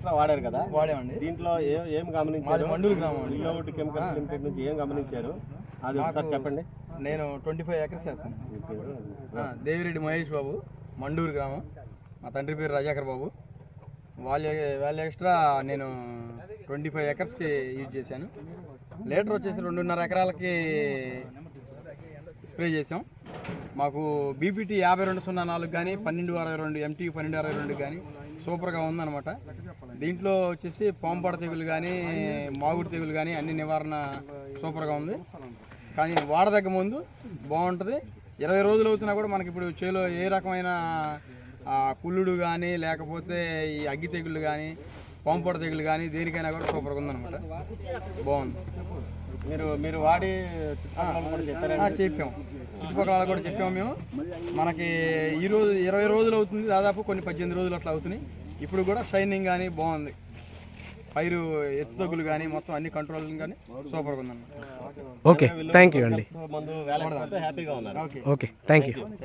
Extra వాడారు కదా, వాడామండి. దీంట్లో ఏం గమనించారు? మండూరు గ్రామం విల్అవుట్ కెమికల్స్ లిమిటెడ్ నుంచి ఏం గమనించారు అది ఒకసారి చెప్పండి. నేను 25 ఎకర్స్ చేస్తాను. దేవిరెడ్డి మహేష్ బాబు, మండూరు గ్రామం. మా తండ్రి పేరు రజాకర్ బాబు. వాళ్ళ ఎక్స్ట్రా నేను 25 ఎకర్స్కి యూజ్ చేశాను. లీటర్ వచ్చేసి 2.5 ఎకరాలకి స్ప్రే చేసాం. మాకు బీపీటీ 5204 కానీ 1262 MT 1262 కానీ సూపర్గా ఉందన్నమాట. దీంట్లో వచ్చేసి పాంపడ తెగులు కానీ మాగుడు తెగులు కానీ అన్ని నివారణ సూపర్గా ఉంది. కానీ వాడదగ్గ ముందు బాగుంటుంది. 20 రోజులు అవుతున్నా కూడా మనకి ఇప్పుడు చేలో ఏ రకమైన కుళ్ళుడు కానీ లేకపోతే ఈ అగ్గి తెగుళ్ళు కానీ పాంపడ తెగులు కానీ దేనికైనా కూడా సూపర్గా ఉందన్నమాట. బాగుంది. మీరు వాడి చెప్పాము, చుట్టుపక్కల వాళ్ళకి కూడా చెప్పాము మేము. మనకి ఈరోజు 20 రోజులు అవుతుంది, దాదాపు కొన్ని 18 రోజులు అట్లా అవుతున్నాయి. ఇప్పుడు కూడా షైనింగ్ కానీ బాగుంది. పైరు ఎత్తు తగ్గులు కానీ మొత్తం అన్ని కంట్రోల్ కానీ సూపర్గా ఉందన్నమాట. ఓకే, థ్యాంక్ యూ అండి. హ్యాపీగా ఉన్నారు. Okay, thank you.